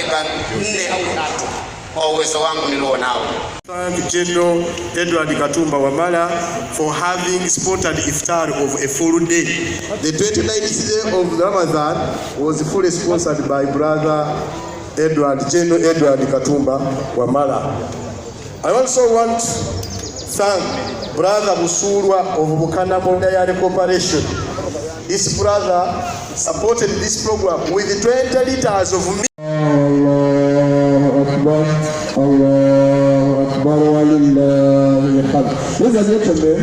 weka 4 au 3 kwa uwezo wangu nilionao. Thank General Edward Katumba Wamala for having sponsored iftar of a full day. The 29th day of Ramadan was fully sponsored by brother General Edward Katumba Wamala. I also want to thank brother Musulwa of Bukanabonda Corporation. This brother supported this program with 20 liters of milk. Ladies and gentlemen,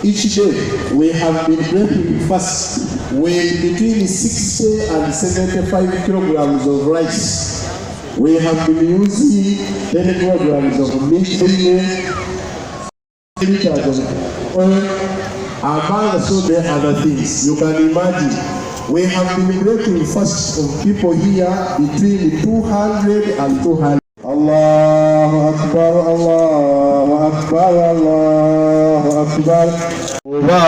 each day we have been breaking fast with between 60 and 75 kilograms of rice. We have been using 10 kilograms of meat, liters of oil, among so many other things. You can imagine, we have been breaking fast of people here between 200 and 200. Allahu Akbar, Allahu Akbar, Allahu Akbar. Oba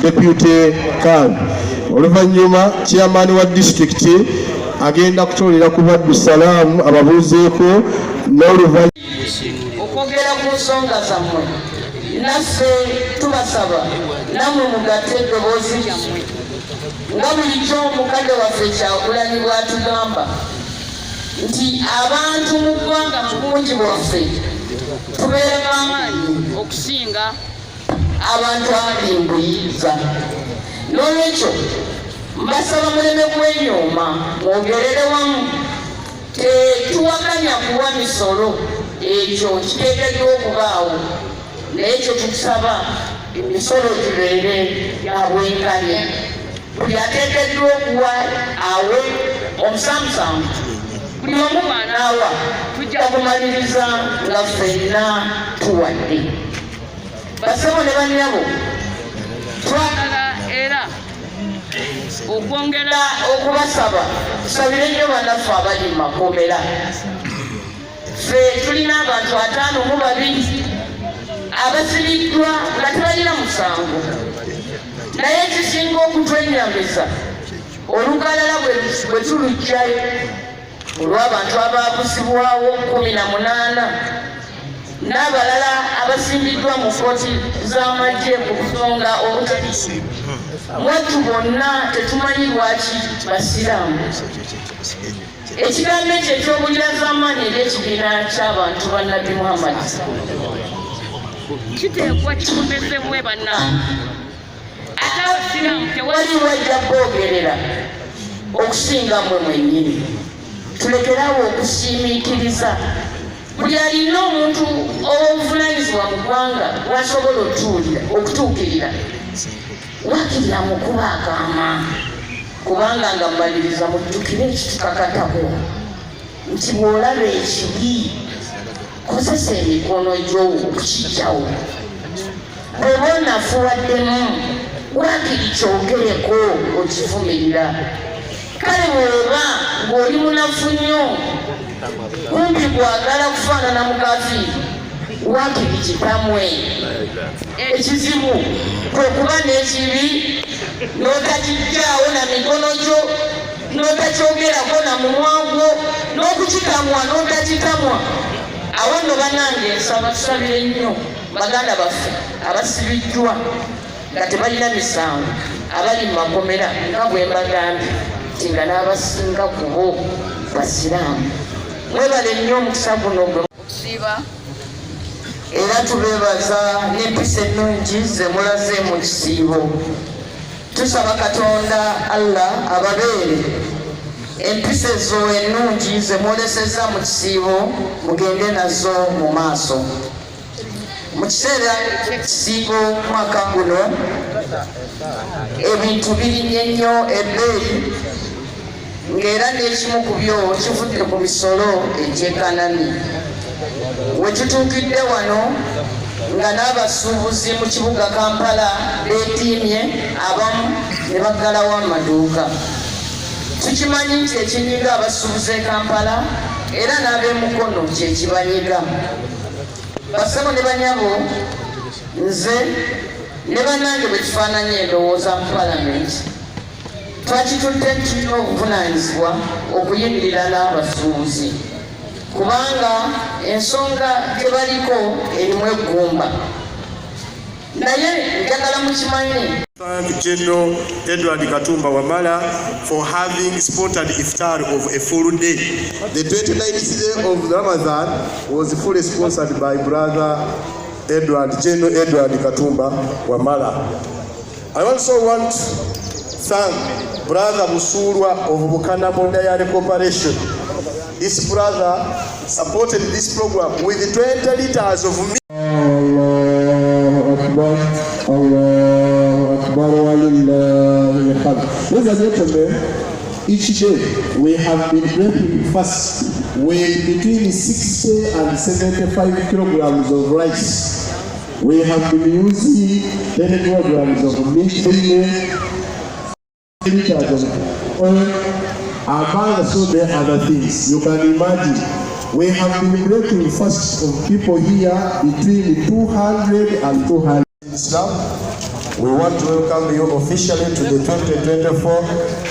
Deputy Khan, oluvanyuma chairman wa district agenda kutolera ku abasiramu ababuuzeeko n'oluvanyuma okwogera ku nsonga zammwe. Naffe tubasaba namwe mugatte eddoboozi lyammwe nga bulijjo omukadde waffe Kyagulanyi bw'atugamba nti abantu mu ggwanga mu bungi bwaffe tubeera b'amaanyi okusinga abantu ab'embuyiriza. N'olwekyo mbasaba muleme kwenyooma mwogerere wamu. Tetuwakanya kuwa misolo, ekyo kiteekeddwa okubaawo, naye kyo tukusaba emisolo gibeere ya bwenkanya. Buli ateekeddwa okuwa awe omusamusamu, buli omu bw'anaawa tujja kumaliriza nga ffenna tuwadde. Basebo ne bannyabo, twagala era okwongera okubasaba tusabire nnyo bannaffe abali mu makomera. Ffe tulina abantu 52 abasibiddwa nga tebalina musango, naye ekisinga okutwenyamiza olukalala bwe tulugjayo olw'abantu abaabusibwawo 18 n'abalala abasimbiddwa mu kkooti z'amagye ku kusonga obutali. Mwattu bonna tetumanyi lwaki basiraamu. Ekigambo ekyo eky'obulirazaamaanyi ery'ekibiina ky'abantu ba Nabbi Muhammad kiteekwa kikomezebwe bannange. Ate abasiraamu tewali wajja boogerera okusinga mmwe mwennyini. Tulekerawo okusiimiikiriza. Buli alina omuntu obuvunaanyizibwa mu ggwanga bw'asobola okutuukirira, waakirira mu kuba akaama, kubanga nga mbaliriza mujjukire ekitukakatako nti bw'olaba ekibi kozesa emikono gyo okukiggyawo. Bw'oba onafuwaddemu waakiri kyogereko okivumirira. Kale bw'oba ng'oli munafu nnyo kumpi kwagala kufaanana mukafiiri, waakiri kitamwe. Ekizibu kwe kuba n'ekibi n'otakijjaawo na mikono gyo, n'otakyogerako na mumwa gwo, n'okukitamwa n'otakitamwa. Awo nno bannange nsaba tusabire nnyo baganda baffe abasibiddwa nga tebalina misango, abali mu makomera nga bwe mbagambye nti nga n'abasinga ku bo basiraamu. Mwebale nnyo omukisa guno okusiiba, era tubeebaza n'empisa ennungi ze mulaze mu kisiibo. Tusaba Katonda Allah ababeere empisa ezo ennungi ze mwolesezza mu kisiibo mugende nazo mu maaso. Mu kiseera ky'ekisiibo mwaka guno ebintu birinnye nnyo ebbeeyi, ng'era n'ekimu ku byo kivudde ku misolo egy'ekanani. We tutuukidde wano nga n'abasuubuzi mu kibuga Kampala beetiimye, abamu ne baggalawo amaduuka. Tukimanyi nti ekinyiga abasuubuzi e Kampala era n'ab'e Mukono kye kibanyiga. Basebo ne banyabo, nze ne bannange bwe kifaananye endowooza mu palamenti, twakitutte tulina obuvunaanyizibwa okuyimirira n'abasuubuzi kubanga ensonga gye baliko erimu eggumba naye njagala mukimanyi. Thank General Edward Katumba Wamala for having sponsored iftar of a full day. The 29th day of Ramadan was fully sponsored by Brother General Edward Katumba Wamala. I also want to thank Brother Musulwa of Bukanamondayari Corporation. This brother supported this program with 20 liters of milk. Ladies and gentlemen, each day we have been breaking fast with between 60 and 75 kilograms of rice. We have been using 10 kilograms of meat, liters of oil, among so many other things. You can imagine, we have been breaking fast of people here between 200 and 200. Islam, we want to welcome you officially to the 2024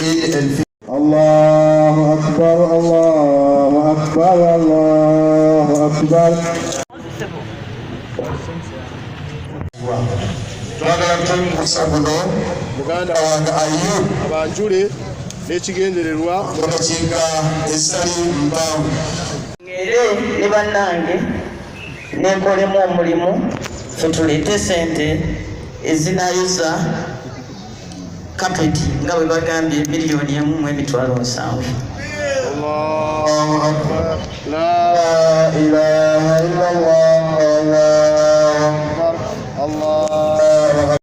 Eid al-Fitr. Allahu Akbar, Allahu Akbar, Allahu Akbar. Twagala kutukusa buno muganda wange Ayub abanjule n'ekigendererwa okukiika essali mpanvu. Ngere ne bannange nenkolemu omulimu ffe tuleete sente ezinayoza kapeti nga bwe bagambye $1,700,000. Allahu Akbar, la ilaha illallah, Allahu Akbar, Allah.